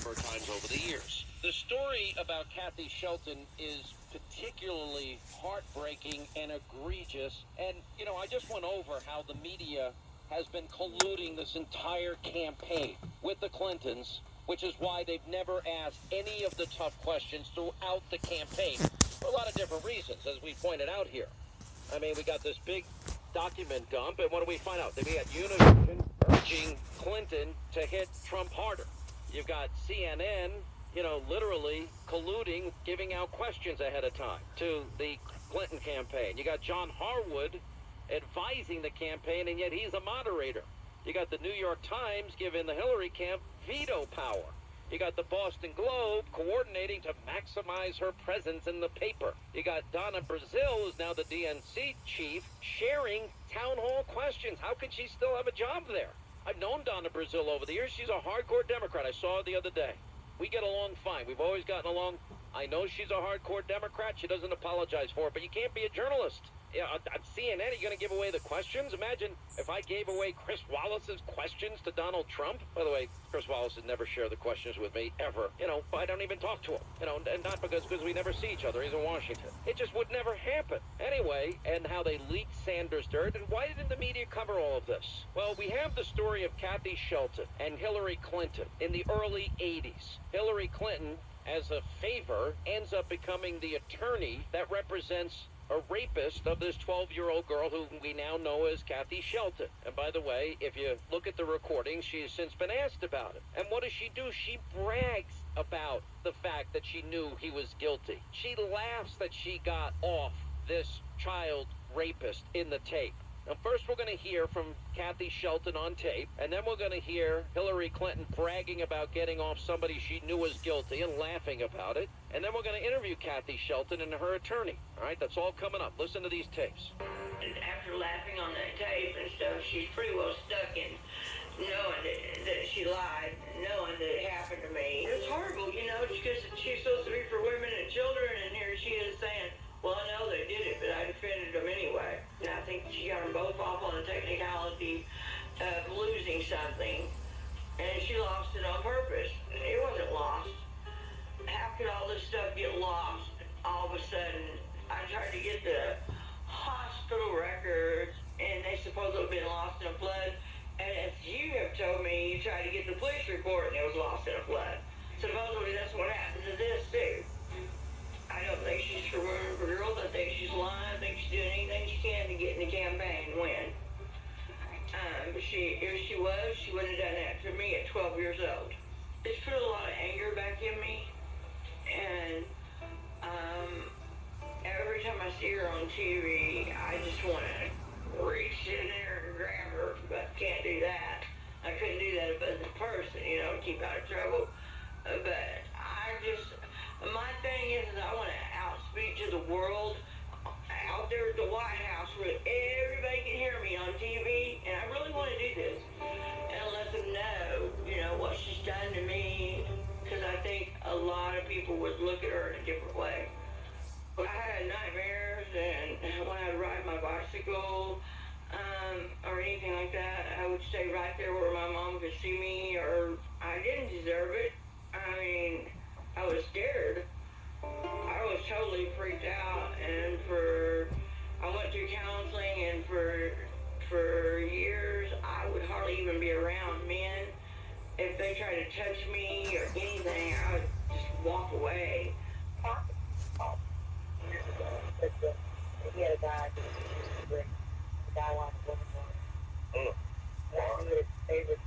number of times over the years. The story about Kathy Shelton is particularly heartbreaking and egregious. And, you know, I just went over how the media has been colluding this entire campaign with the Clintons, which is why they've never asked any of the tough questions throughout the campaign for a lot of different reasons, as we pointed out here. I mean, we got this big document dump, and what do we find out? That we got Univision urging Clinton to hit Trump harder. You've got CNN, you know, literally colluding, giving out questions ahead of time to the Clinton campaign. You got John Harwood advising the campaign, and yet he's a moderator. You got the New York Times giving the Hillary camp veto power. You got the Boston Globe coordinating to maximize her presence in the paper. You got Donna Brazile, who's now the DNC chief, sharing town hall questions. How can she still have a job there? I've known Donna Brazile over the years. She's a hardcore Democrat. I saw her the other day. We get along fine. We've always gotten along. I know she's a hardcore Democrat. She doesn't apologize for it, but you can't be a journalist. Yeah, on CNN, are you going to give away the questions? Imagine if I gave away Chris Wallace's questions to Donald Trump. By the way, Chris Wallace would never share the questions with me, ever. You know, I don't even talk to him. You know, and not because we never see each other. He's in Washington. It just would never happen. Anyway, and how they leaked Sanders' dirt. And why didn't the media cover all of this? Well, we have the story of Kathy Shelton and Hillary Clinton in the early 80s. Hillary Clinton, as a favor, ends up becoming the attorney that represents a rapist of this 12-year-old girl who we now know as Kathy Shelton. And by the way, if you look at the recording, she has since been asked about it. And what does she do? She brags about the fact that she knew he was guilty. She laughs that she got off this child rapist in the tape. Now, first we're going to hear from Kathy Shelton on tape, and then we're going to hear Hillary Clinton bragging about getting off somebody she knew was guilty and laughing about it. And then we're going to interview Kathy Shelton and her attorney. All right, that's all coming up. Listen to these tapes. And after laughing on that tape and stuff, she's pretty well stuck in knowing that she lied, knowing that it happened to me. It's horrible, you know, because she's supposed to be for women and children, and here she is saying, well, I know they did it, but I defended them anyway. And I think she got them both off on the technicality of losing something, and she lost it on purpose. It wasn't lost. How could all this stuff get lost all of a sudden? I tried to get the hospital records, and they supposedly have been lost in a flood. And as you have told me, you tried to get the police report, and it was lost in a flood. Supposedly that's what happens to this, too. I don't think she's for women for girls. I think she's lying. I think she's doing anything she can to get in the campaign and win. But if she was, she wouldn't have done that to me at 12 years old. It's put a lot of anger back in me. And every time I see her on TV, I just want to reach in there and grab her, but can't do that. I couldn't do that if I was a person, you know, to keep out of trouble. But I just... My thing is I want to outspeak to the world out there at the White House where everybody can hear me on TV, and I really want to do this and let them know, you know, what she's done to me, because I think a lot of people would look at her in a different way. I had nightmares, and when I'd ride my bicycle or anything like that, I would stay right there where my mom could see me, or I didn't deserve it. I mean, I was scared. I was totally freaked out, and I went through counseling, and for years I would hardly even be around men. If they tried to touch me or anything, I would just walk away. He had a guy, the guy wanted to go for him. He was his favorite